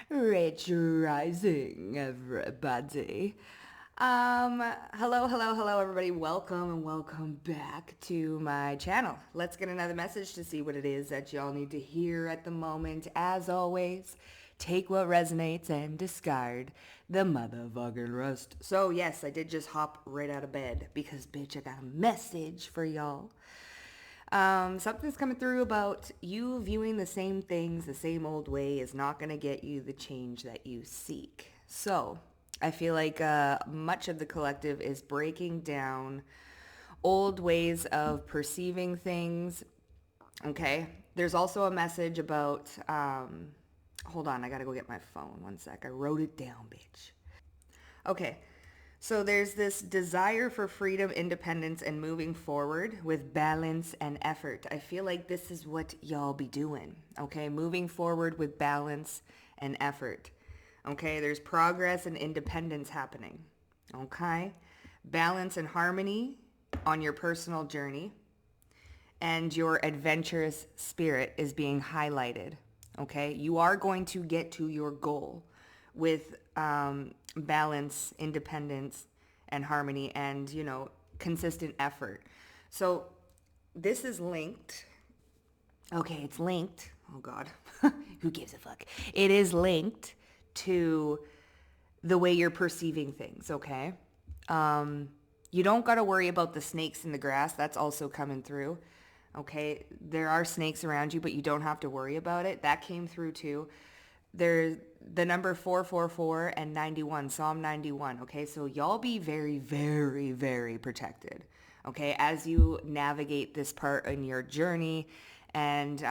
Rich Rising, everybody. Hello, everybody. Welcome and welcome back to my channel. Let's get another message to see what it is that y'all need to hear at the moment. As always, take what resonates and discard the motherfucking rest. So, yes, I did just hop right out of bed because, bitch, I got a message for y'all. Something's coming through about you viewing the same things the same old way is not going to get you the change that you seek. So I feel like much of the collective is breaking down old ways of perceiving things. Okay. There's also a message about, hold on, I got to go get my phone. One sec. I wrote it down, bitch. Okay. So there's this desire for freedom, independence, and moving forward with balance and effort. I feel like this is what y'all be doing, okay? Moving forward with balance and effort, okay? There's progress and independence happening, okay? Balance and harmony on your personal journey, and your adventurous spirit is being highlighted, okay? You are going to get to your goal with balance, independence, and harmony, and, consistent effort. So this is linked. Okay, it's linked. Oh, God. Who gives a fuck? It is linked to the way you're perceiving things, okay? You don't got to worry about the snakes in the grass. That's also coming through. Okay, there are snakes around you, but you don't have to worry about it. That came through too. There's the number 444 and 91, Psalm 91. Okay, so y'all be very, very, very protected. Okay, as you navigate this part in your journey and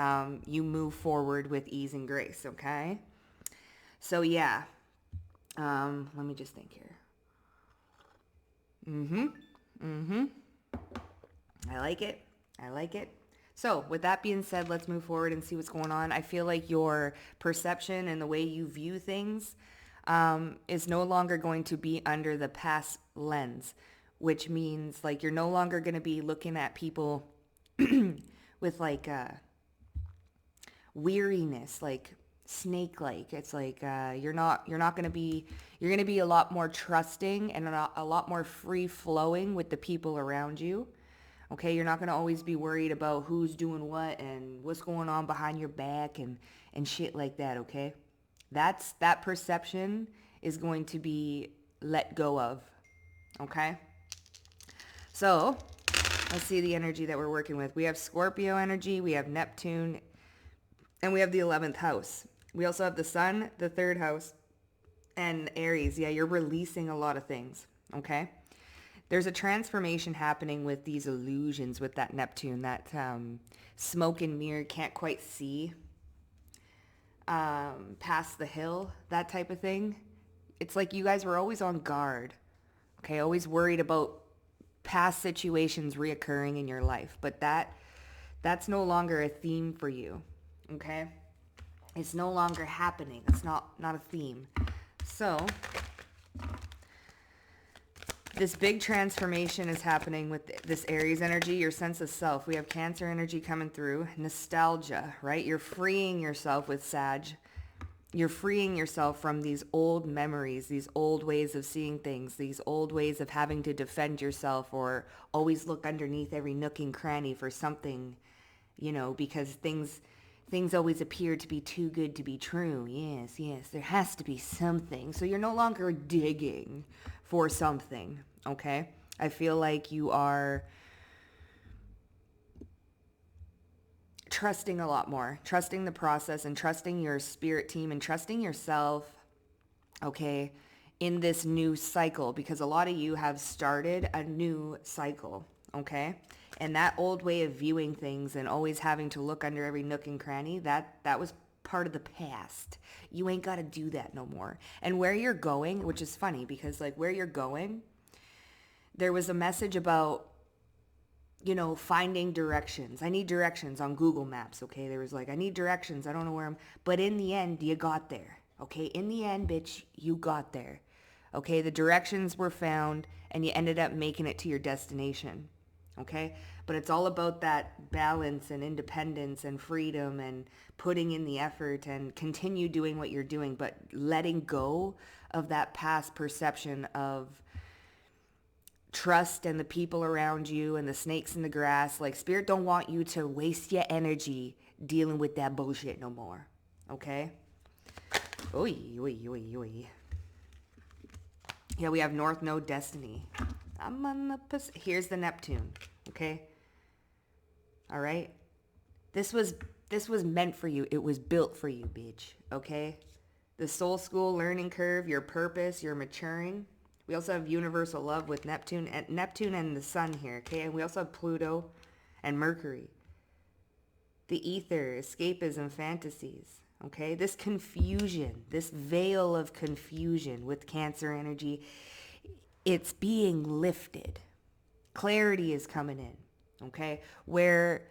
you move forward with ease and grace. Okay, so yeah, let me just think here. I like it. I like it. So, with that being said, let's move forward and see what's going on. I feel like your perception and the way you view things is no longer going to be under the past lens, which means like you're no longer going to be looking at people with like weariness, like snake-like. It's like you're not going to be you're going to be a lot more trusting and a lot more free-flowing with the people around you. Okay, you're not going to always be worried about who's doing what and what's going on behind your back and shit like that, okay? That perception is going to be let go of, okay? So, let's see the energy that we're working with. We have Scorpio energy, we have Neptune, and we have the 11th house. We also have the Sun, the 3rd house, and Aries. Yeah, you're releasing a lot of things, okay? There's a transformation happening with these illusions with that Neptune, that smoke and mirror, can't quite see past the hill, that type of thing. It's like you guys were always on guard, okay, always worried about past situations reoccurring in your life, but that's no longer a theme for you, okay? It's no longer happening. It's not a theme. So this big transformation is happening with this Aries energy, your sense of self. We have Cancer energy coming through, nostalgia, right? You're freeing yourself with Sag. You're freeing yourself from these old memories, these old ways of seeing things, these old ways of having to defend yourself or always look underneath every nook and cranny for something, because things always appear to be too good to be true. Yes, there has to be something. So you're no longer digging for something, okay? I feel like you are trusting a lot more, trusting the process and trusting your spirit team and trusting yourself, okay, in this new cycle, because a lot of you have started a new cycle, okay? And that old way of viewing things and always having to look under every nook and cranny, that was part of the past. You ain't got to do that no more. And where you're going, which is funny because like where you're going, there was a message about, finding directions. I need directions on Google Maps, okay? There was like, I need directions. I don't know where I'm, but in the end, you got there, okay? In the end, bitch, you got there, okay? The directions were found and you ended up making it to your destination. Okay? But it's all about that balance and independence and freedom and putting in the effort and continue doing what you're doing, but letting go of that past perception of trust and the people around you and the snakes in the grass. Like, spirit don't want you to waste your energy dealing with that bullshit no more. Okay? Oy, oy, oy, oy. Yeah, we have North Node Destiny. I'm on the here's the Neptune. Okay? All right? This was meant for you. It was built for you, bitch. Okay? The soul school learning curve, your purpose, your maturing. We also have universal love with Neptune and the sun here, okay? And we also have Pluto and Mercury. The ether, escapism, fantasies, okay? This confusion, this veil of confusion with Cancer energy, it's being lifted. Clarity is coming in, okay? Where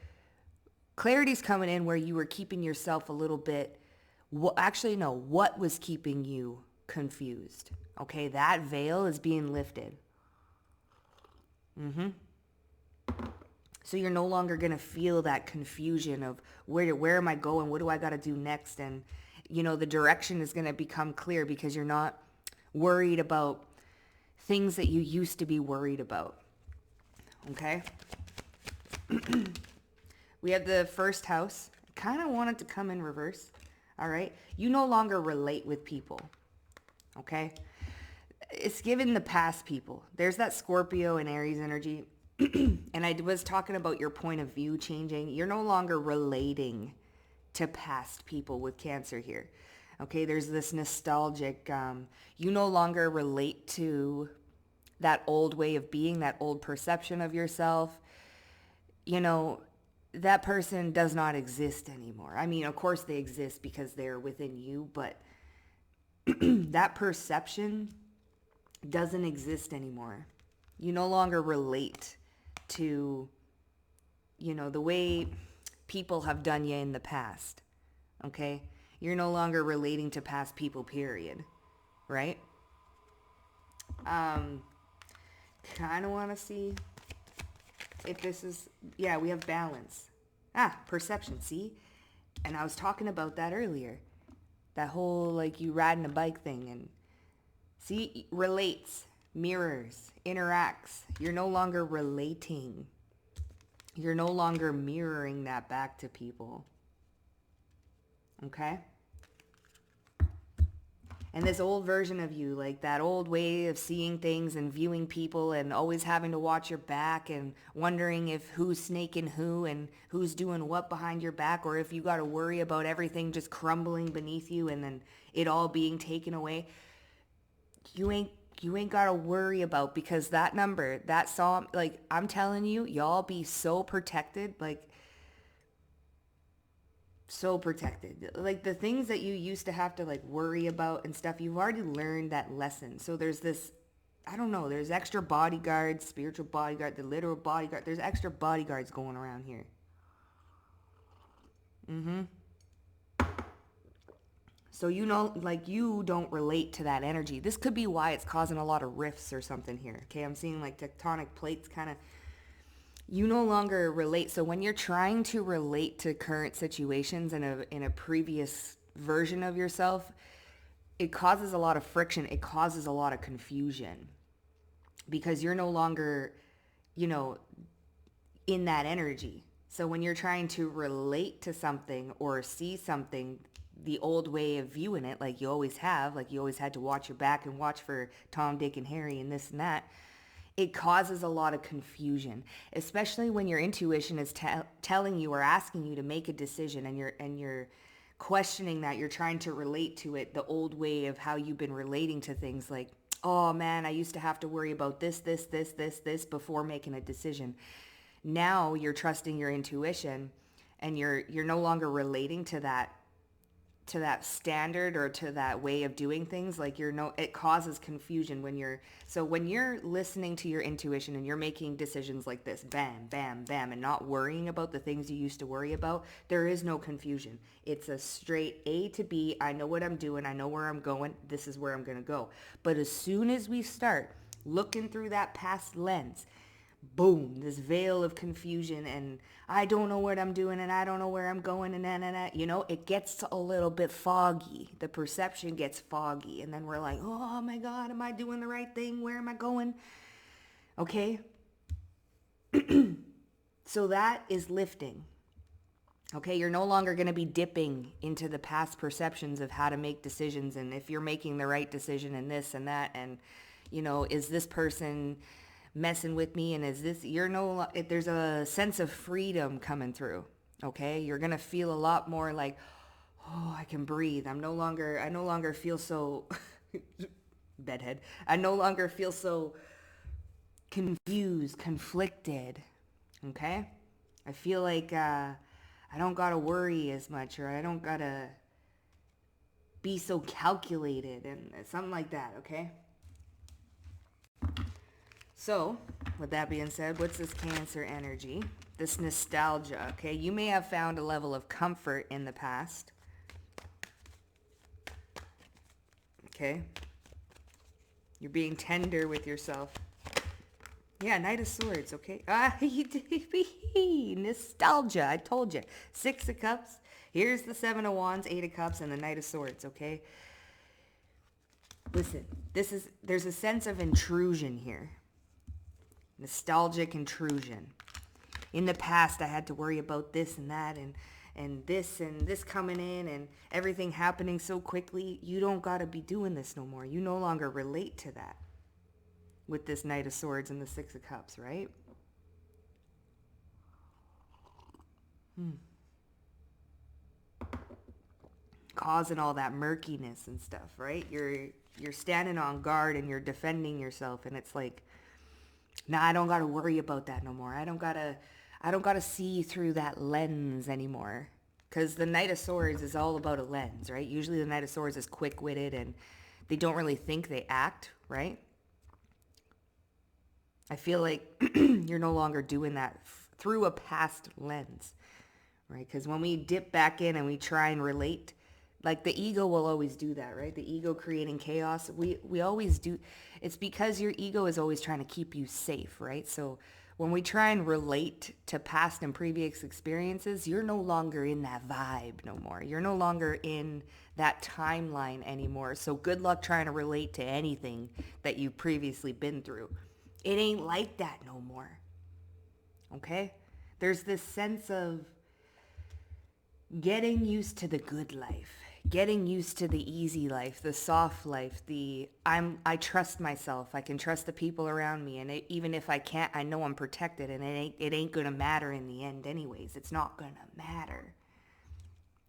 clarity's coming in where you were keeping yourself a little bit, what was keeping you confused? Okay, that veil is being lifted. So you're no longer going to feel that confusion of where am I going? What do I got to do next? And, the direction is going to become clear because you're not worried about things that you used to be worried about. Okay? We have the first house. Kind of wanted to come in reverse. All right? You no longer relate with people. Okay? It's given the past people. There's that Scorpio and Aries energy. And I was talking about your point of view changing. You're no longer relating to past people with Cancer here. Okay, there's this nostalgic, you no longer relate to that old way of being, that old perception of yourself. That person does not exist anymore. I mean, of course they exist because they're within you, but that perception doesn't exist anymore. You no longer relate to, the way people have done you in the past. Okay? You're no longer relating to past people, period. Right? Kind of want to see if this is, yeah, we have balance. Perception, see? And I was talking about that earlier. That whole, you riding a bike thing. And see, relates, mirrors, interacts. You're no longer relating. You're no longer mirroring that back to people. Okay? And this old version of you, that old way of seeing things and viewing people and always having to watch your back and wondering if who's snaking who and who's doing what behind your back, or if you got to worry about everything just crumbling beneath you and then it all being taken away. You ain't got to worry about, because that number, that song, I'm telling you, y'all be so protected, so protected. The things that you used to have to worry about and stuff, you've already learned that lesson. So there's this, I don't know, there's extra bodyguards, spiritual bodyguard, the literal bodyguard. There's extra bodyguards going around here. So you don't relate to that energy. This could be why it's causing a lot of rifts or something here. Okay, I'm seeing tectonic plates kind of, you no longer relate. So when you're trying to relate to current situations in a previous version of yourself, it causes a lot of friction. It causes a lot of confusion because you're no longer, in that energy. So when you're trying to relate to something or see something, the old way of viewing it, you always have, you always had to watch your back and watch for Tom, Dick, and Harry and this and that, it causes a lot of confusion, especially when your intuition is telling you or asking you to make a decision and you're questioning that, you're trying to relate to it, the old way of how you've been relating to things, oh man, I used to have to worry about this before making a decision. Now you're trusting your intuition and you're no longer relating to that standard or to that way of doing things. It causes confusion when you're listening to your intuition and you're making decisions like this, bam, bam, bam, and not worrying about the things you used to worry about. There is no confusion. It's a straight A to B. I know what I'm doing. I know where I'm going. This is where I'm going to go. But as soon as we start looking through that past lens, boom, this veil of confusion, and I don't know what I'm doing, and I don't know where I'm going, and you know, it gets a little bit foggy. The perception gets foggy, and then we're like, oh my God, am I doing the right thing? Where am I going? Okay. So that is lifting. Okay, you're no longer going to be dipping into the past perceptions of how to make decisions, and if you're making the right decision and this and that, and, you know, is this person messing with me, and is this, there's a sense of freedom coming through. Okay, you're going to feel a lot more like, oh, I can breathe. I no longer feel so bedhead. I no longer feel so confused, conflicted. Okay, I feel like I don't gotta worry as much, or I don't gotta be so calculated, and something like that, okay? So, with that being said, what's this Cancer energy? This nostalgia, okay? You may have found a level of comfort in the past. Okay? You're being tender with yourself. Yeah, Knight of Swords, okay? Nostalgia, I told you. 6 of Cups. Here's the 7 of Wands, 8 of Cups, and the Knight of Swords, okay? Listen, there's a sense of intrusion here. Nostalgic intrusion. In the past, I had to worry about this and that, and this coming in, and everything happening so quickly. You don't gotta be doing this no more. You no longer relate to that with this Knight of Swords and the 6 of Cups, right? Causing all that murkiness and stuff, right? You're standing on guard and you're defending yourself, and it's like, nah, I don't gotta worry about that no more. I don't gotta see through that lens anymore. Because the Knight of Swords is all about a lens, right? Usually the Knight of Swords is quick-witted, and they don't really think, they act, right? I feel like you're no longer doing that through a past lens, right? Because when we dip back in and we try and relate, like the ego will always do that, right? The ego creating chaos. We always do. It's because your ego is always trying to keep you safe, right? So when we try and relate to past and previous experiences, you're no longer in that vibe no more. You're no longer in that timeline anymore. So good luck trying to relate to anything that you've previously been through. It ain't like that no more. Okay? There's this sense of getting used to the good life, getting used to the easy life, the soft life, I trust myself. I can trust the people around me, and even if I can't, I know I'm protected, and it ain't gonna matter in the end anyways. It's not gonna matter.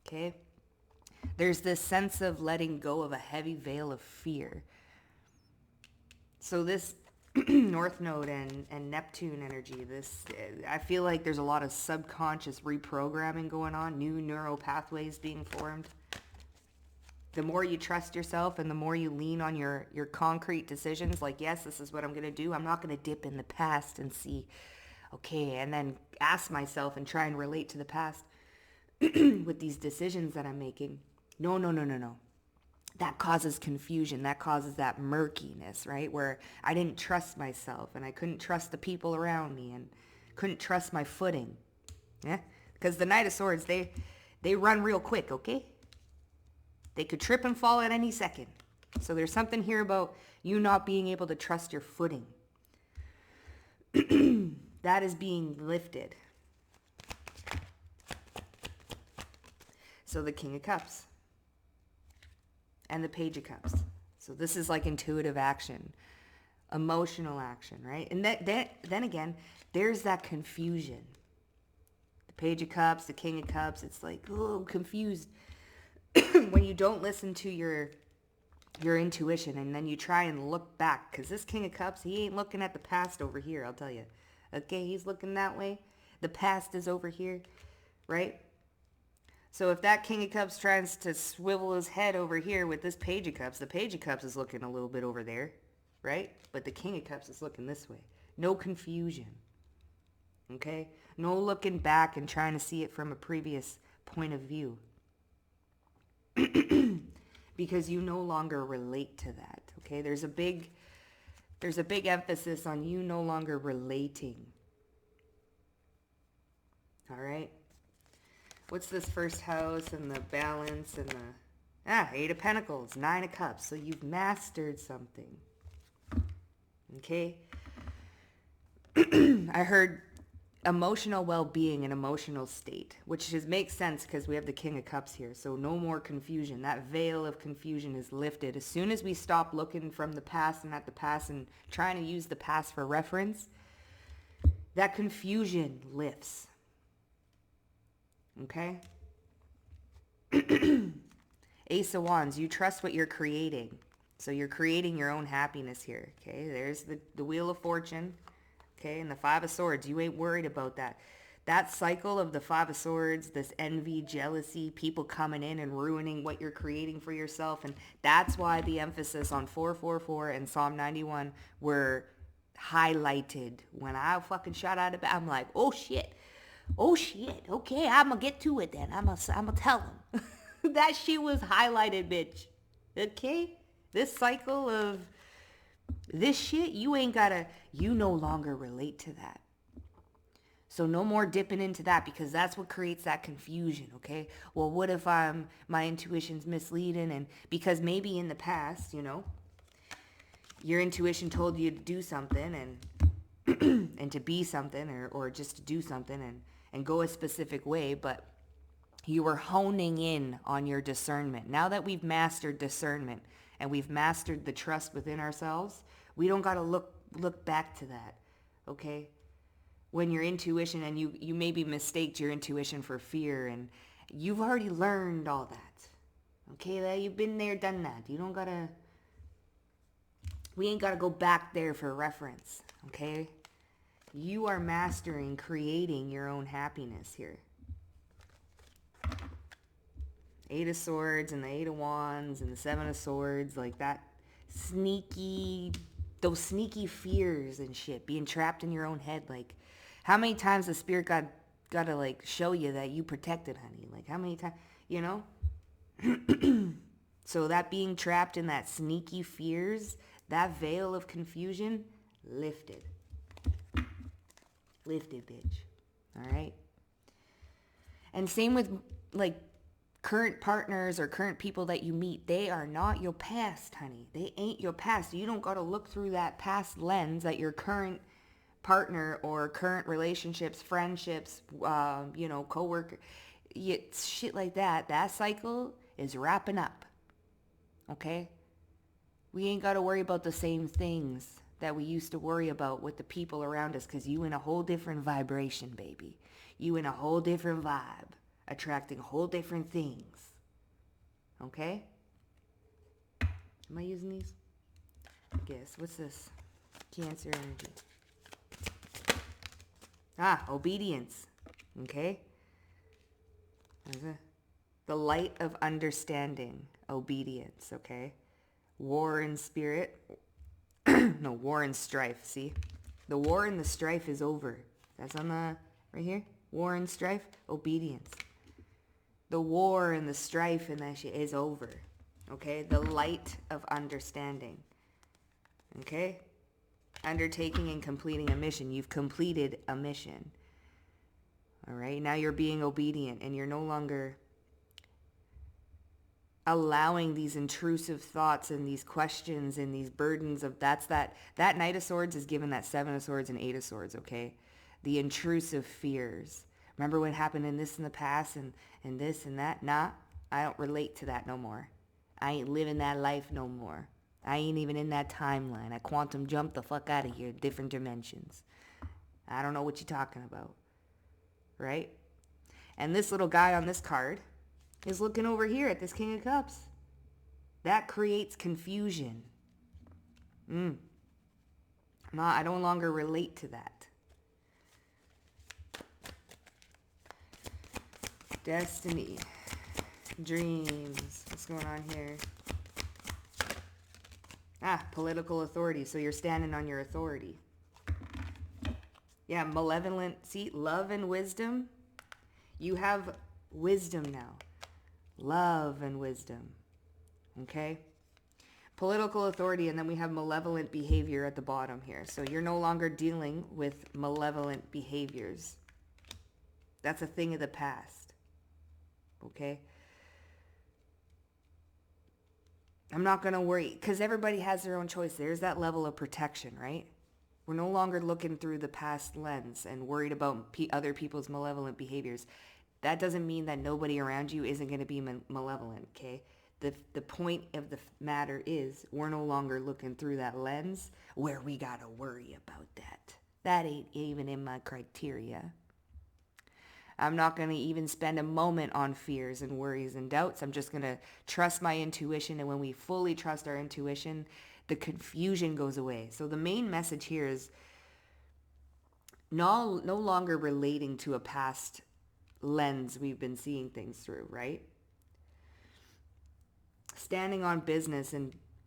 Okay? There's this sense of letting go of a heavy veil of fear. So this North Node and Neptune energy, I feel like there's a lot of subconscious reprogramming going on, new neural pathways being formed. The more you trust yourself and the more you lean on your concrete decisions, like, yes, this is what I'm going to do. I'm not going to dip in the past and see, okay, and then ask myself and try and relate to the past with these decisions that I'm making. No. That causes confusion. That causes that murkiness, right? Where I didn't trust myself, and I couldn't trust the people around me, and couldn't trust my footing. Yeah? Because the Knight of Swords, they run real quick, okay? They could trip and fall at any second. So there's something here about you not being able to trust your footing. That is being lifted. So the King of Cups and the Page of Cups. So this is like intuitive action, emotional action, right? And then again, there's that confusion. The Page of Cups, the King of Cups, it's like, oh, confused. When you don't listen to your intuition, and then you try and look back, because this King of Cups, he ain't looking at the past over here, I'll tell you. Okay, he's looking that way. The past is over here, right? So if that King of Cups tries to swivel his head over here with this Page of Cups, the Page of Cups is looking a little bit over there, right? But the King of Cups is looking this way. No confusion, okay? No looking back and trying to see it from a previous point of view. Because you no longer relate to that, okay? There's a big There's a big emphasis on you no longer relating. All right? What's this first house and the balance and the... Eight of Pentacles, Nine of Cups. So you've mastered something. Okay? I heard emotional well-being and emotional state, which makes sense because we have the King of Cups here. So no more confusion. That veil of confusion is lifted. As soon as we stop looking from the past and at the past and trying to use the past for reference, that confusion lifts. Okay? Ace of Wands, you trust what you're creating. So you're creating your own happiness here. Okay? There's the Wheel of Fortune. Okay? And the Five of Swords. You ain't worried about that. That cycle of the Five of Swords, this envy, jealousy, people coming in and ruining what you're creating for yourself. And that's why the emphasis on 444 and Psalm 91 were highlighted. When I fucking shot out of bed, I'm like, oh shit. Oh shit. Okay, I'm gonna get to it then. I'm gonna tell him. That shit was highlighted, bitch. Okay? This cycle of this shit, you no longer relate to that. So no more dipping into that, because that's what creates that confusion, okay? Well, what if my intuition's misleading? And because maybe in the past, your intuition told you to do something and and to be something or just to do something and go a specific way, but you were honing in on your discernment. Now that we've mastered discernment and we've mastered the trust within ourselves, we don't got to look back to that, okay? When your intuition, and you maybe mistaked your intuition for fear, and you've already learned all that, okay? You've been there, done that. We ain't got to go back there for reference, okay? You are mastering creating your own happiness here. Eight of Swords and the Eight of Wands and the Seven of Swords, like that those sneaky fears and shit, being trapped in your own head. Like, how many times the spirit gotta like show you that you protected, honey? Like, how many times, So that being trapped in that sneaky fears, that veil of confusion, lifted. Lifted, bitch. All right? And same with, like, current partners or current people that you meet. They are not your past, honey. They ain't your past. You don't got to look through that past lens at your current partner or current relationships, friendships, co-worker. Shit like that. That cycle is wrapping up. Okay? We ain't got to worry about the same things that we used to worry about with the people around us, because you in a whole different vibration, baby. You in a whole different vibe, attracting whole different things. Okay? Am I using these? I guess. What's this? Cancer energy. Obedience. Okay? The light of understanding. Obedience. Okay? War and spirit. No, war and strife. See? The war and the strife is over. That's on the... right here. War and strife. Obedience. The war and the strife and that shit is over. Okay? The light of understanding. Okay? Undertaking and completing a mission. You've completed a mission. All right? Now you're being obedient and you're no longer allowing these intrusive thoughts and these questions and these burdens of that Knight of Swords is given that Seven of Swords and Eight of Swords, okay? The intrusive fears. Remember what happened in this in the past and this and that? Nah, I don't relate to that no more. I ain't living that life no more. I ain't even in that timeline. I quantum jumped the fuck out of here, different dimensions. I don't know what you're talking about. Right? And this little guy on this card is looking over here at this King of Cups. That creates confusion. I no longer relate to that. Destiny. Dreams. What's going on here? Political authority. So you're standing on your authority. Yeah, malevolent. See, love and wisdom. You have wisdom now. Love and wisdom. Okay? Political authority, and then we have malevolent behavior at the bottom here. So you're no longer dealing with malevolent behaviors. That's a thing of the past. Okay? I'm not going to worry, because everybody has their own choice. There's that level of protection, right? We're no longer looking through the past lens and worried about other people's malevolent behaviors. That doesn't mean that nobody around you isn't going to be malevolent, okay? The point of the matter is we're no longer looking through that lens where we got to worry about that. That ain't even in my criteria. I'm not going to even spend a moment on fears and worries and doubts. I'm just going to trust my intuition. And when we fully trust our intuition, the confusion goes away. So the main message here is no longer relating to a past lens we've been seeing things through, right? Standing on business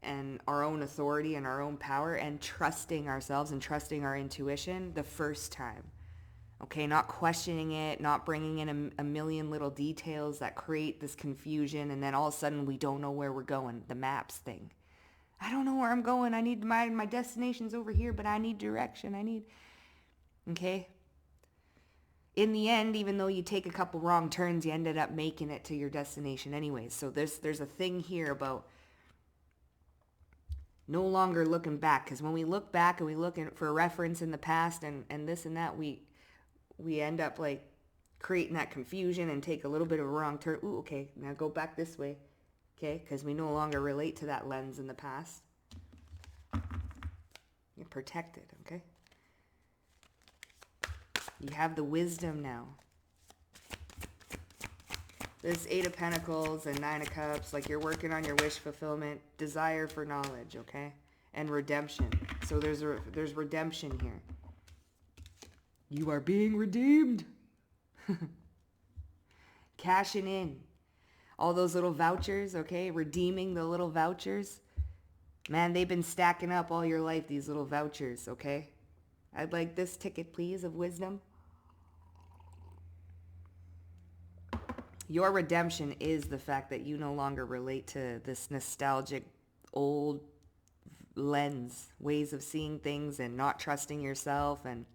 and our own authority and our own power and trusting ourselves and trusting our intuition the first time. Okay, not questioning it, not bringing in a million little details that create this confusion, and then all of a sudden we don't know where we're going. The maps thing. I don't know where I'm going. I need my destination's over here, but I need direction. Okay? In the end, even though you take a couple wrong turns, you ended up making it to your destination anyways. So there's a thing here about no longer looking back. Because when we look back and we look for a reference in the past and this and that, we end up like creating that confusion and take a little bit of a wrong turn. Ooh, okay, now go back this way. Okay, because we no longer relate to that lens in the past. You're protected, okay? You have the wisdom now. This 8 of Pentacles and 9 of Cups, like you're working on your wish fulfillment, desire for knowledge, okay? And redemption. So there's redemption here. You are being redeemed. Cashing in. All those little vouchers, okay? Redeeming the little vouchers. Man, they've been stacking up all your life, these little vouchers, okay? I'd like this ticket, please, of wisdom. Your redemption is the fact that you no longer relate to this nostalgic old lens, ways of seeing things and not trusting yourself and,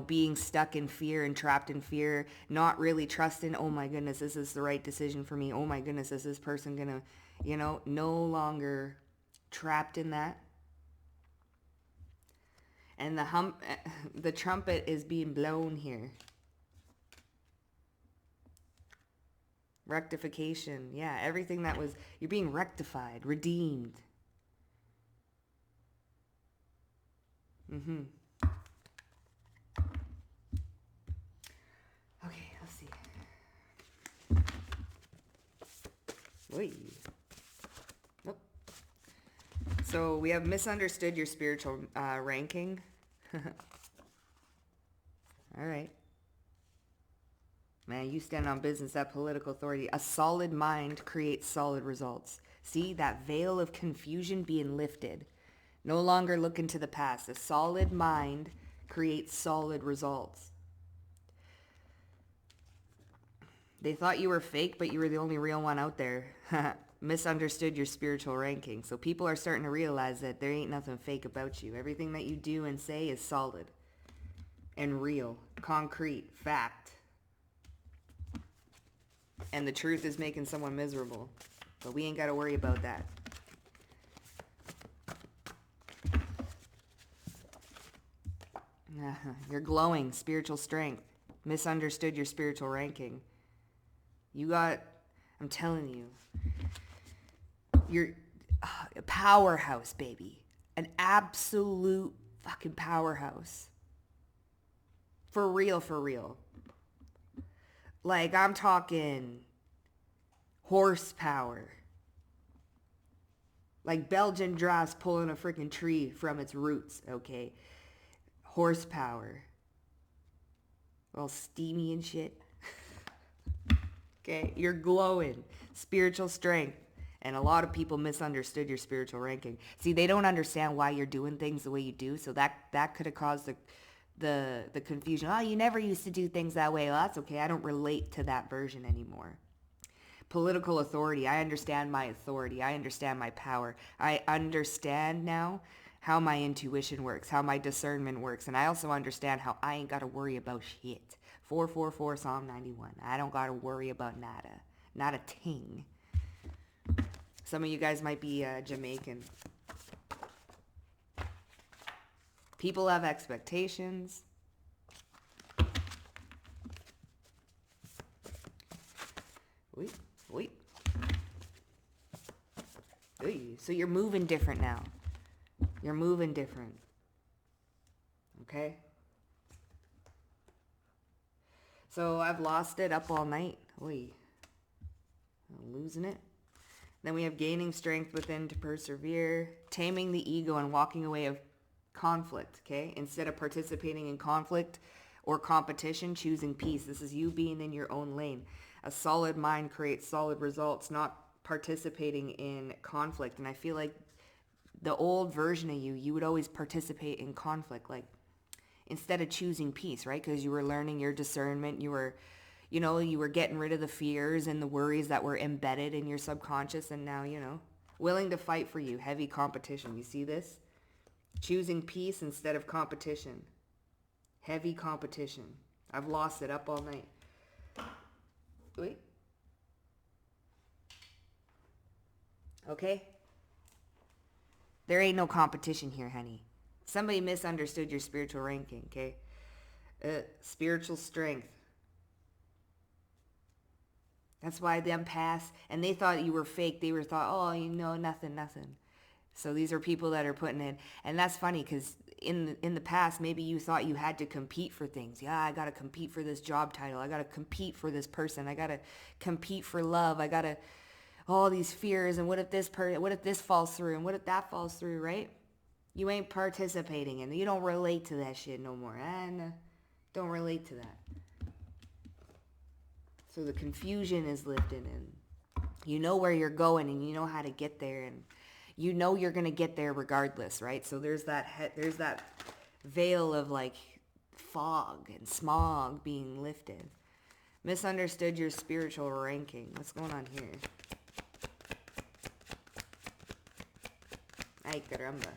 being stuck in fear and trapped in fear, not really trusting, oh my goodness, this is the right decision for me. Oh my goodness, is this person gonna, no longer trapped in that. And the trumpet is being blown here. Rectification. Yeah, everything that was, you're being rectified, redeemed. Okay, let's see. Oy. Nope. So we have misunderstood your spiritual ranking. All right. Man, you stand on business, that political authority. A solid mind creates solid results. See, that veil of confusion being lifted. No longer looking to the past. A solid mind creates solid results. They thought you were fake, but you were the only real one out there. Misunderstood your spiritual ranking. So people are starting to realize that there ain't nothing fake about you. Everything that you do and say is solid and real, concrete, fact. And the truth is making someone miserable. But we ain't got to worry about that. You're glowing, spiritual strength. Misunderstood your spiritual ranking. I'm telling you, you're a powerhouse, baby. An absolute fucking powerhouse. For real, for real. Like, I'm talking horsepower. Like Belgian drafts pulling a freaking tree from its roots, okay? Horsepower. All steamy and shit. Okay, you're glowing. Spiritual strength. And a lot of people misunderstood your spiritual ranking. See, they don't understand why you're doing things the way you do, so that could have caused the confusion. Oh, you never used to do things that way. Well, that's okay. I don't relate to that version anymore. political authority. I understand my authority. I understand my power. I understand now how my intuition works, how my discernment works. And I also understand how I ain't got to worry about shit. 444 Psalm 91. I don't got to worry about nada. Not a ting. Some of you guys might be Jamaican. People have expectations. Wait. So you're moving different now. You're moving different. Okay? So I've lost it up all night. I'm losing it. Then we have gaining strength within to persevere, taming the ego and walking away of conflict, okay? Instead of participating in conflict or competition, choosing peace. This is you being in your own lane. A solid mind creates solid results, not participating in conflict. And I feel like the old version of you would always participate in conflict, like instead of choosing peace, right? Because you were learning your discernment. You were getting rid of the fears and the worries that were embedded in your subconscious. And now, willing to fight for you. Heavy competition. You see this? Choosing peace instead of competition. Heavy competition. I've lost it up all night. Wait. Okay? There ain't no competition here, honey. Somebody misunderstood your spiritual ranking, okay? Spiritual strength. That's why them pass, and they thought you were fake. They thought, nothing. So these are people that are putting in, and that's funny because in the past, maybe you thought you had to compete for things. Yeah, I got to compete for this job title. I got to compete for this person. I got to compete for love. I got to, all these fears, and what if this falls through, and what if that falls through, right? You ain't participating in it. You don't relate to that shit no more. And don't relate to that. So the confusion is lifted, and you know where you're going, and you know how to get there, and you know you're going to get there regardless, right? So there's that veil of like fog and smog being lifted. Misunderstood your spiritual ranking. What's going on here? Ay, caramba.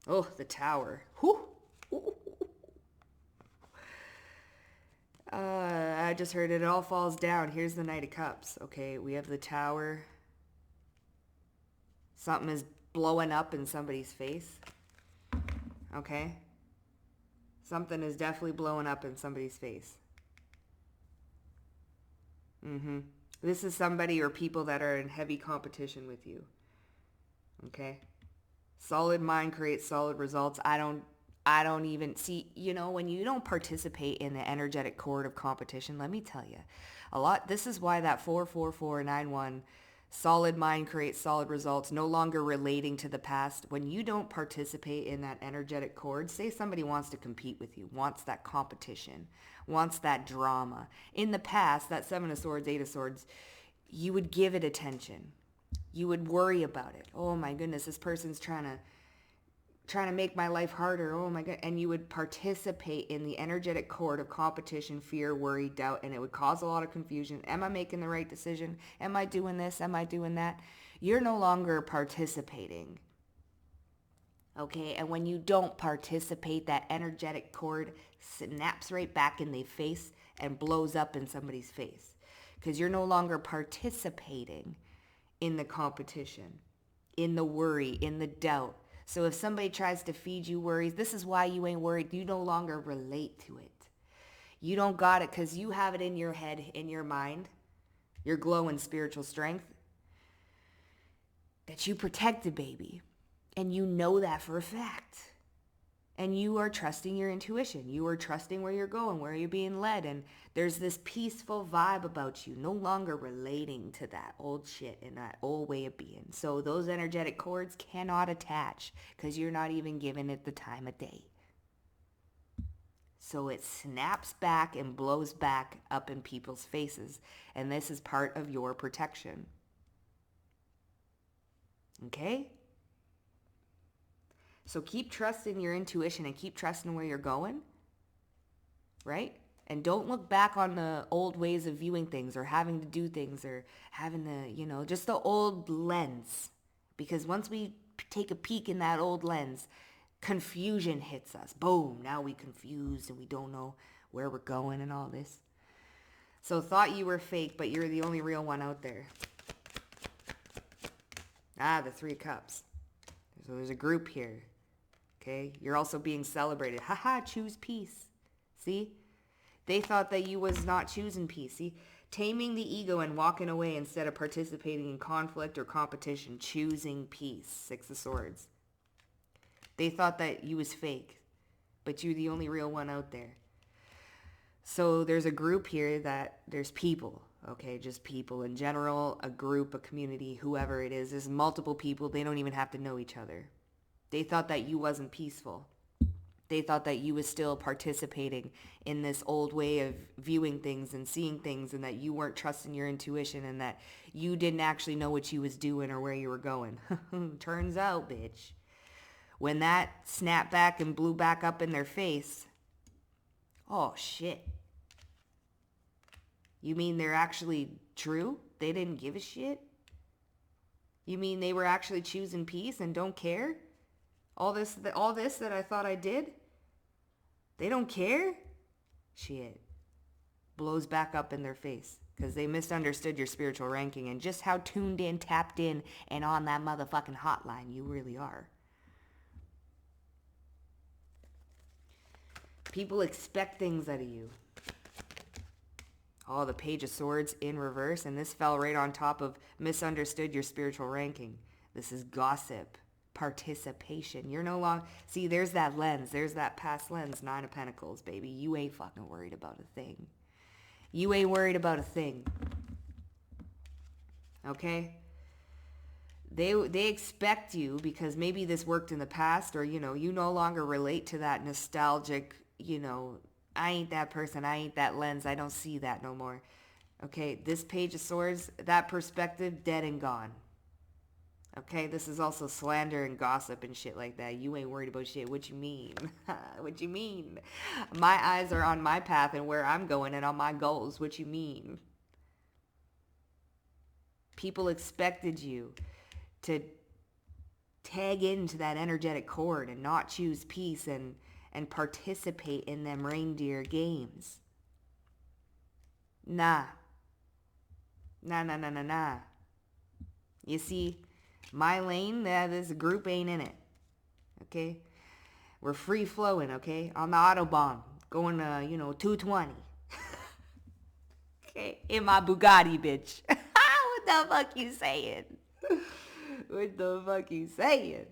Oh, the Tower. Whew. I just heard it all falls down. Here's the Knight of Cups. Okay, we have the Tower. Something is blowing up in somebody's face. Okay? Something is definitely blowing up in somebody's face. This is somebody or people that are in heavy competition with you. Okay? Solid mind creates solid results. I don't even see, when you don't participate in the energetic chord of competition, let me tell you, this is why that 44491 solid mind creates solid results, no longer relating to the past. When you don't participate in that energetic chord, say somebody wants to compete with you, wants that competition, wants that drama. In the past, that 7 of Swords, 8 of Swords, you would give it attention. You would worry about it. Oh my goodness, this person's trying to make my life harder. Oh my God. And you would participate in the energetic chord of competition, fear, worry, doubt, and it would cause a lot of confusion. Am I making the right decision? Am I doing this? Am I doing that? You're no longer participating. Okay? And when you don't participate, that energetic chord snaps right back in their face and blows up in somebody's face. Because you're no longer participating in the competition, in the worry, in the doubt. So if somebody tries to feed you worries, this is why you ain't worried. You no longer relate to it. You don't got it because you have it in your head, in your mind, your glowing spiritual strength, that you protect the baby. And you know that for a fact. And you are trusting your intuition. You are trusting where you're going, where you're being led. And there's this peaceful vibe about you, no longer relating to that old shit and that old way of being. So those energetic cords cannot attach because you're not even giving it the time of day. So it snaps back and blows back up in people's faces. And this is part of your protection. Okay? So keep trusting your intuition and keep trusting where you're going, right? And don't look back on the old ways of viewing things or having to do things or having the, just the old lens. Because once we take a peek in that old lens, confusion hits us. Boom, now we confused and we don't know where we're going and all this. So thought you were fake, but you're the only real one out there. The 3 of Cups. So there's a group here. Okay? You're also being celebrated. Haha, choose peace. See? They thought that you was not choosing peace. See? Taming the ego and walking away instead of participating in conflict or competition. Choosing peace. 6 of Swords. They thought that you was fake, but you're the only real one out there. So there's a group here that there's people, okay? Just people in general, a group, a community, whoever it is. There's multiple people. They don't even have to know each other. They thought that you wasn't peaceful. They thought that you was still participating in this old way of viewing things and seeing things, and that you weren't trusting your intuition, and that you didn't actually know what you was doing or where you were going. Turns out, bitch, when that snapped back and blew back up in their face, oh shit. You mean they're actually true? They didn't give a shit? You mean they were actually choosing peace and don't care? All this that I thought I did? They don't care? Shit. Blows back up in their face because they misunderstood your spiritual ranking and just how tuned in, tapped in, and on that motherfucking hotline you really are. People expect things out of you. Oh, the Page of Swords in reverse, and this fell right on top of misunderstood your spiritual ranking. This is gossip, participation. You're no longer... See, there's that lens. There's that past lens, 9 of Pentacles, baby. You ain't fucking worried about a thing. You ain't worried about a thing. Okay? They expect you because maybe this worked in the past, or, you no longer relate to that nostalgic, I ain't that person, I ain't that lens, I don't see that no more. Okay, this Page of Swords, that perspective, dead and gone. Okay, this is also slander and gossip and shit like that. You ain't worried about shit. What you mean? What you mean? My eyes are on my path and where I'm going and on my goals. What you mean? People expected you to tag into that energetic cord and not choose peace and participate in them reindeer games. Nah. Nah. You see, my lane, this group ain't in it. Okay? We're free flowing, okay? On the Autobahn, going to, 220. Okay? In my Bugatti, bitch. What the fuck you saying? What the fuck you saying?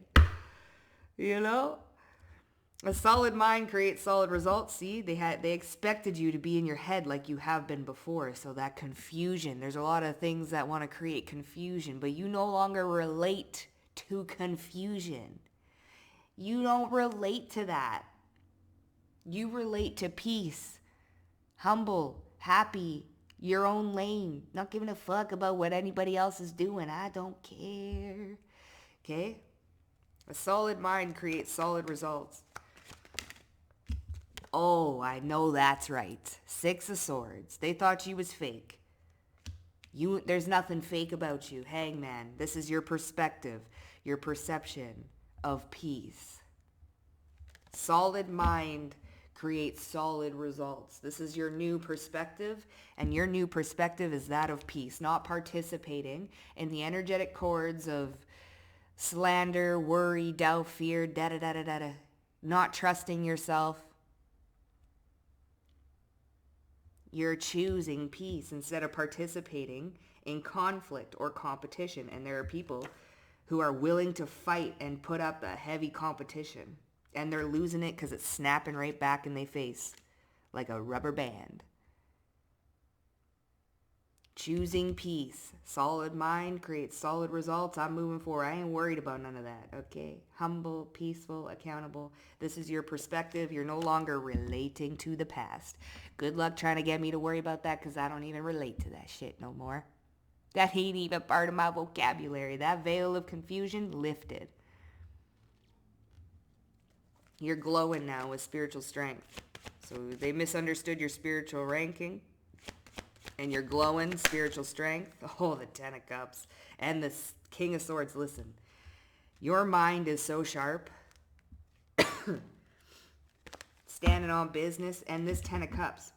A solid mind creates solid results. See, they expected you to be in your head like you have been before. So that confusion, there's a lot of things that want to create confusion, but you no longer relate to confusion. You don't relate to that. You relate to peace, humble, happy, your own lane, not giving a fuck about what anybody else is doing. I don't care. Okay? A solid mind creates solid results. Oh, I know that's right. 6 of Swords. They thought you was fake. There's nothing fake about you. Hangman. This is your perspective, your perception of peace. Solid mind creates solid results. This is your new perspective, and your new perspective is that of peace, not participating in the energetic cords of slander, worry, doubt, fear, da-da-da-da-da-da. Not trusting yourself. You're choosing peace instead of participating in conflict or competition. And there are people who are willing to fight and put up a heavy competition. And they're losing it because it's snapping right back in their face like a rubber band. Choosing peace. Solid mind creates solid results. I'm moving forward. I ain't worried about none of that, okay? Humble, peaceful, accountable. This is your perspective. You're no longer relating to the past. Good luck trying to get me to worry about that because I don't even relate to that shit no more. That ain't even part of my vocabulary. That veil of confusion lifted. You're glowing now with spiritual strength. So they misunderstood your spiritual ranking and your glowing spiritual strength. Oh, the Ten of Cups and the King of Swords. Listen, your mind is so sharp. Standing on business. And this Ten of Cups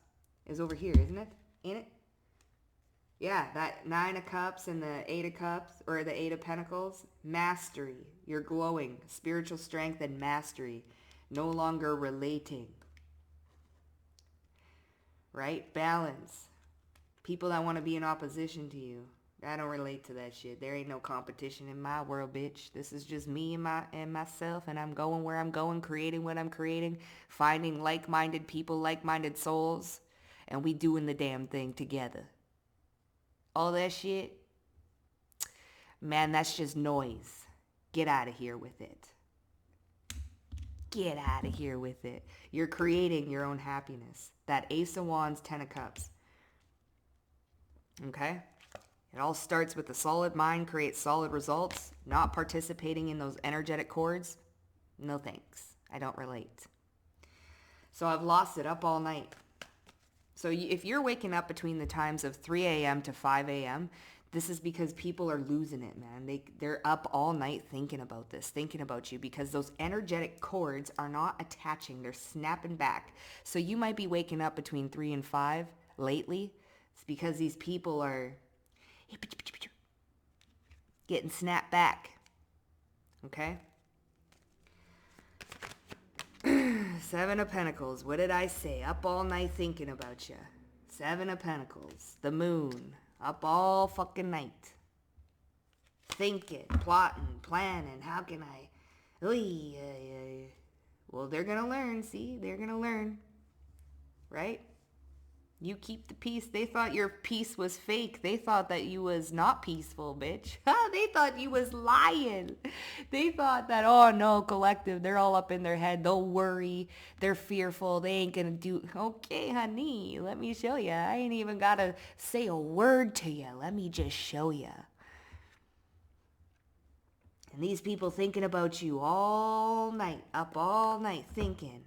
is over here, isn't it? Ain't it? Yeah, that Nine of Cups and the Eight of Cups, or the Eight of Pentacles. Mastery. You're glowing. Spiritual strength and mastery. No longer relating. Right? Balance. People that want to be in opposition to you. I don't relate to that shit. There ain't no competition in my world, bitch. This is just me and myself, and I'm going where I'm going, creating what I'm creating, finding like-minded people, like-minded souls, and we doing the damn thing together. All that shit, man, that's just noise. Get out of here with it. Get out of here with it. You're creating your own happiness. That Ace of Wands, Ten of Cups. Okay? It all starts with a solid mind, creates solid results. Not participating in those energetic cords. No thanks. I don't relate. So I've lost it up all night. So if you're waking up between the times of 3 a.m. to 5 a.m., this is because people are losing it, man. They're up all night thinking about this, thinking about you, because those energetic cords are not attaching. They're snapping back. So you might be waking up between 3 and 5 lately. It's because these people are getting snapped back. Okay? Seven of Pentacles. What did I say? Up all night thinking about you. Seven of Pentacles. The moon. Up all fucking night. Thinking, plotting, planning. How can I... Well, they're going to learn. See? They're going to learn. Right? You keep the peace. They thought your peace was fake. They thought that you was not peaceful, bitch. They thought you was lying. They thought that, oh no, collective, they're all up in their head. They'll worry. They're fearful. They ain't gonna do... Okay, honey, let me show you. I ain't even gotta say a word to you. Let me just show you. And these people thinking about you all night, up all night, thinking.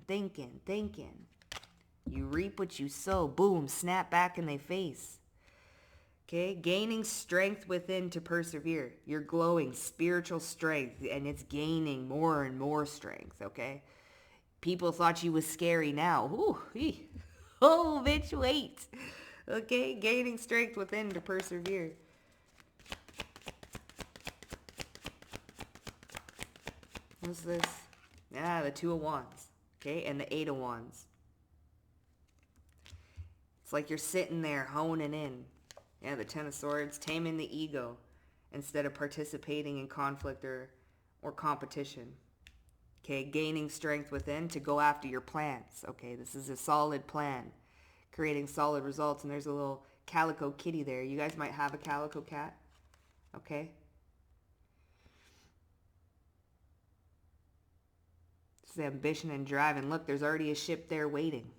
You reap what you sow. Boom, snap back in their face. Okay, gaining strength within to persevere. You're glowing spiritual strength, and it's gaining more and more strength, okay? People thought you was scary now. Ooh, oh, bitch, wait. Okay, gaining strength within to persevere. What's this? Ah, the Two of Wands, okay, and the Eight of Wands. It's like you're sitting there honing in. Yeah, the Ten of Swords, taming the ego instead of participating in conflict or competition. Okay, gaining strength within to go after your plans. Okay, this is a solid plan. Creating solid results. And there's a little calico kitty there. You guys might have a calico cat. Okay. This is ambition and drive. And look, there's already a ship there waiting.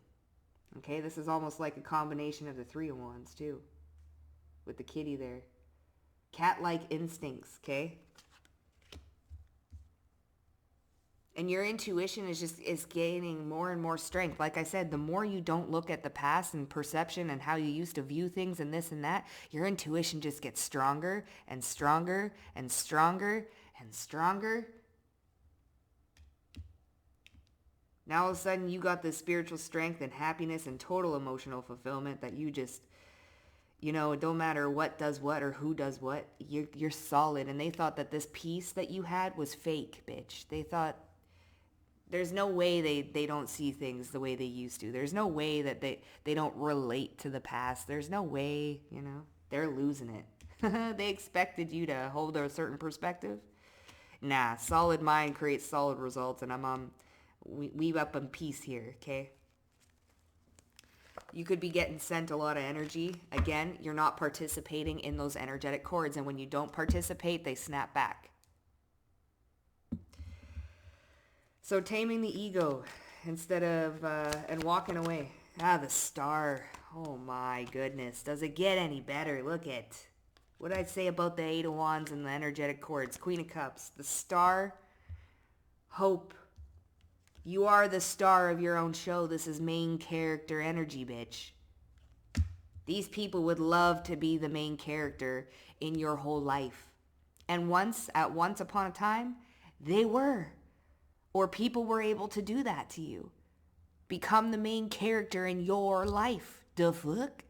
Okay, this is almost like a combination of the Three of Wands, too. With the kitty there. Cat-like instincts, okay? And your intuition is gaining more and more strength. Like I said, the more you don't look at the past and perception and how you used to view things and this and that, your intuition just gets stronger and stronger and stronger and stronger. Now all of a sudden you got this spiritual strength and happiness and total emotional fulfillment that you just, you know, it don't matter what does what or who does what. You're solid. And they thought that this peace that you had was fake, bitch. They thought there's no way they don't see things the way they used to. There's no way that they don't relate to the past. There's no way, you know, they're losing it. They expected you to hold a certain perspective. Nah, solid mind creates solid results, and we up in peace here, okay? You could be getting sent a lot of energy. Again, you're not participating in those energetic cords, and when you don't participate, they snap back. So taming the ego instead of, and walking away. Ah, the Star. Oh my goodness. Does it get any better? Look at, what did I say about the Eight of Wands and the energetic cords? Queen of Cups. The Star, hope. You are the star of your own show. This is main character energy, bitch. These people would love to be the main character in your whole life. And once upon a time, they were. Or people were able to do that to you. Become the main character in your life. The fuck?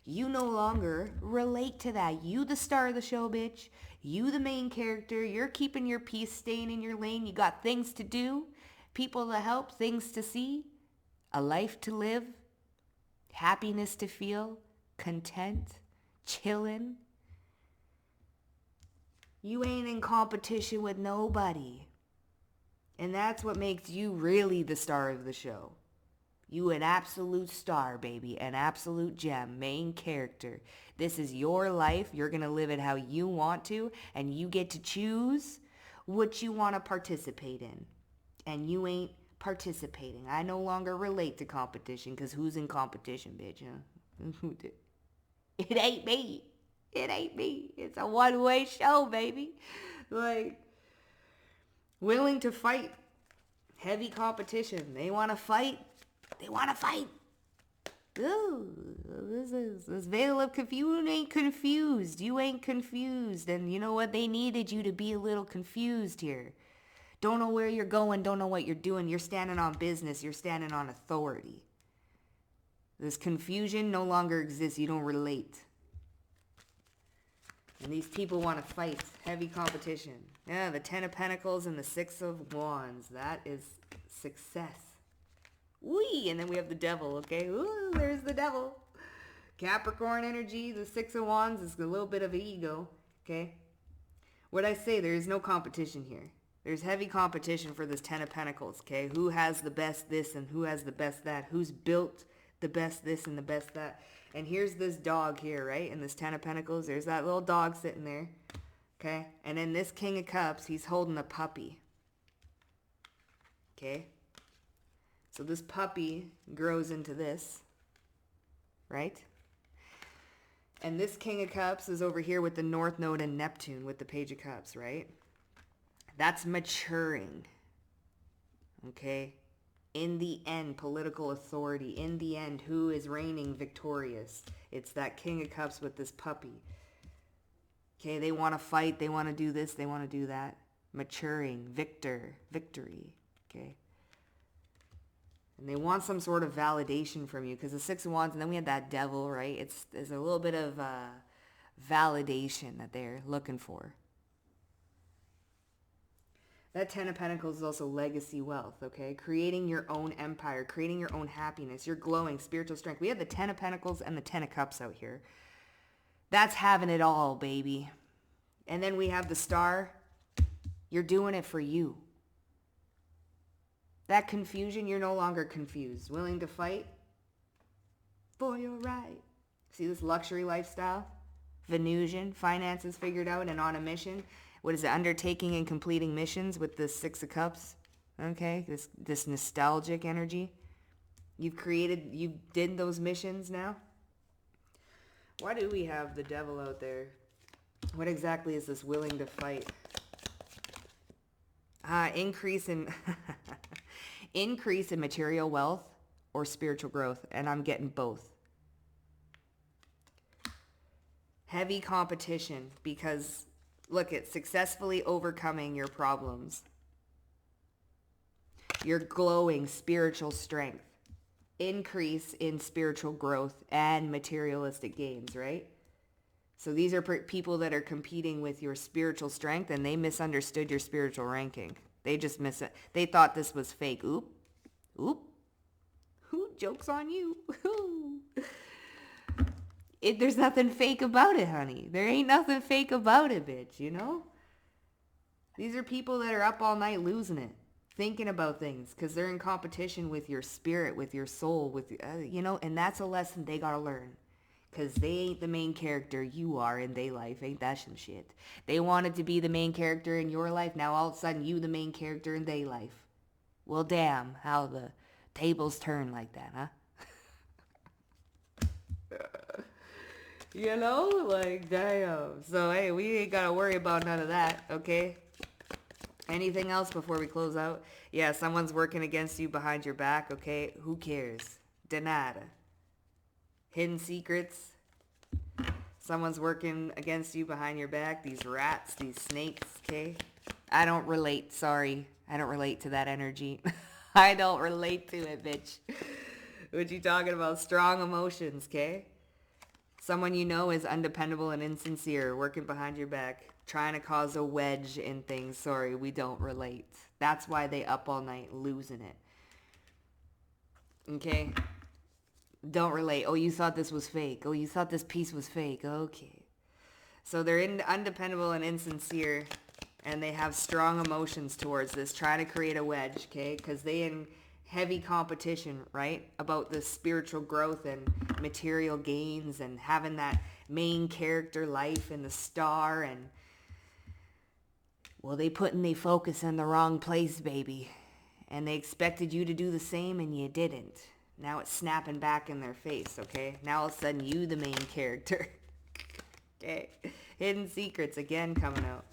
You no longer relate to that. You the star of the show, bitch. You the main character. You're keeping your peace, staying in your lane. You got things to do, people to help, things to see, a life to live, happiness to feel, content, chilling. You ain't in competition with nobody. And that's what makes you really the star of the show. You an absolute star, baby. An absolute gem. Main character. This is your life. You're going to live it how you want to. And you get to choose what you want to participate in. And you ain't participating. I no longer relate to competition. Because who's in competition, bitch? Huh? It ain't me. It ain't me. It's a one-way show, baby. Like, willing to fight. Heavy competition. They want to fight. They want to fight. Ooh, this veil of confusion. You ain't confused. You ain't confused. And you know what? They needed you to be a little confused here. Don't know where you're going. Don't know what you're doing. You're standing on business. You're standing on authority. This confusion no longer exists. You don't relate. And these people want to fight. Heavy competition. Yeah, the 10 of Pentacles and the 6 of Wands. That is success. Wee! And then we have the devil, okay? Ooh, there's the devil. Capricorn energy, the 6 of Wands is a little bit of an ego, okay? What I say, there is no competition here. There's heavy competition for this 10 of Pentacles, okay? Who has the best this and who has the best that? Who's built the best this and the best that? And here's this dog here, right? And this 10 of Pentacles, there's that little dog sitting there, okay? And then this King of Cups, he's holding a puppy, okay? So this puppy grows into this, right? And this King of Cups is over here with the North Node and Neptune with the Page of Cups, right? That's maturing, okay? In the end, political authority. In the end, who is reigning victorious? It's that King of Cups with this puppy. Okay, they want to fight. They want to do this. They want to do that. Maturing, victory, okay? And they want some sort of validation from you because the 6 of Wands, and then we had that devil, right? There's a little bit of validation that they're looking for. That 10 of Pentacles is also legacy wealth, okay? Creating your own empire, creating your own happiness. You're glowing, spiritual strength. We have the 10 of Pentacles and the 10 of Cups out here. That's having it all, baby. And then we have the star. You're doing it for you. That confusion, you're no longer confused. Willing to fight for your right. See this luxury lifestyle? Venusian, finances figured out and on a mission. What is it? Undertaking and completing missions with the 6 of Cups. Okay, this nostalgic energy. You did those missions now. Why do we have the devil out there? What exactly is this willing to fight? Increase in increase in material wealth or spiritual growth, and I'm getting both. Heavy competition because look at successfully overcoming your problems. You're glowing spiritual strength. Increase in spiritual growth and materialistic gains, right? So these are people that are competing with your spiritual strength and they misunderstood your spiritual ranking. They just they thought this was fake. Oop. Joke's on you. There's nothing fake about it, honey. There ain't nothing fake about it, bitch, you know? These are people that are up all night losing it, thinking about things because they're in competition with your spirit, with your soul, with, and that's a lesson they got to learn. Because they ain't the main character, you are in their life. Ain't that some shit? They wanted to be the main character in your life. Now all of a sudden you the main character in their life. Well, damn, how the tables turn like that, huh? Like, damn. So, hey, we ain't got to worry about none of that, okay? Anything else before we close out? Yeah, someone's working against you behind your back, okay? Who cares? De nada. Hidden secrets. Someone's working against you behind your back. These rats, these snakes, okay? I don't relate, sorry. I don't relate to that energy. I don't relate to it, bitch. What you talking about? Strong emotions, okay? Someone you know is undependable and insincere, working behind your back, trying to cause a wedge in things. Sorry, we don't relate. That's why they up all night losing it. Okay? Don't relate. Oh, you thought this was fake. Oh, you thought this piece was fake. Okay. So they're undependable and insincere, and they have strong emotions towards this, trying to create a wedge, okay? Because they in heavy competition, right? About the spiritual growth and material gains and having that main character life and the star, and well, they putting their focus in the wrong place, baby. And they expected you to do the same, and you didn't. Now it's snapping back in their face, okay? Now all of a sudden you the main character. Okay. Hidden secrets again coming out.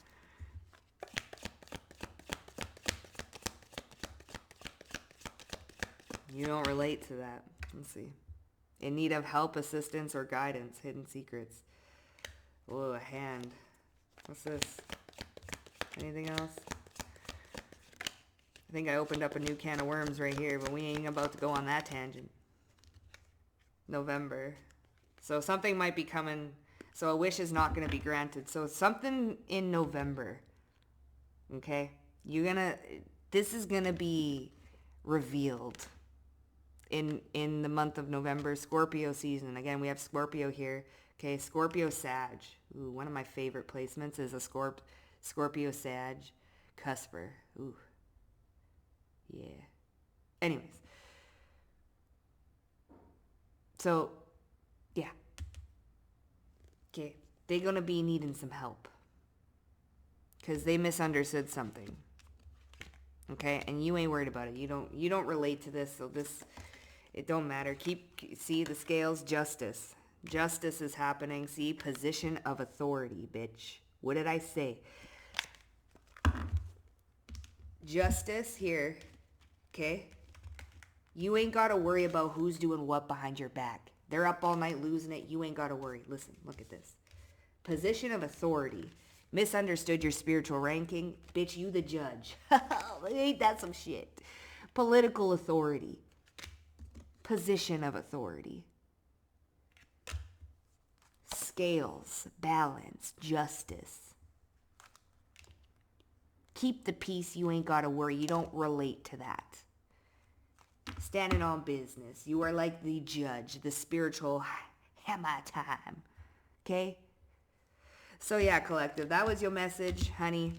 You don't relate to that. Let's see. In need of help, assistance, or guidance. Hidden secrets. Oh, a hand. What's this? Anything else? I think I opened up a new can of worms right here, but we ain't about to go on that tangent. November. So something might be coming. So a wish is not going to be granted. So something in November. Okay? This is going to be revealed in the month of November, Scorpio season. Again, we have Scorpio here. Okay, Scorpio Sag. Ooh, one of my favorite placements is a Scorpio Sag cusper. Ooh. Yeah. Anyways. So, yeah. Okay. They're going to be needing some help. Because they misunderstood something. Okay? And you ain't worried about it. You don't relate to this, so it don't matter. See the scales, justice. Justice is happening. See, position of authority, bitch. What did I say? Justice here. Okay? You ain't got to worry about who's doing what behind your back. They're up all night losing it. You ain't got to worry. Listen, look at this. Position of authority. Misunderstood your spiritual ranking. Bitch, you the judge. Ain't that some shit? Political authority. Position of authority. Scales, balance, justice. Keep the peace. You ain't got to worry. You don't relate to that. Standing on business. You are like the judge, the spiritual hammer time. Okay? So yeah, collective, that was your message, honey.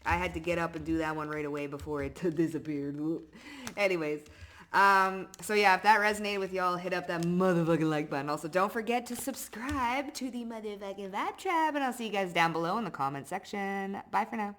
I had to get up and do that one right away before it disappeared. Anyways, so yeah, if that resonated with y'all, hit up that motherfucking like button. Also, don't forget to subscribe to the motherfucking Vibe Tribe, and I'll see you guys down below in the comment section. Bye for now.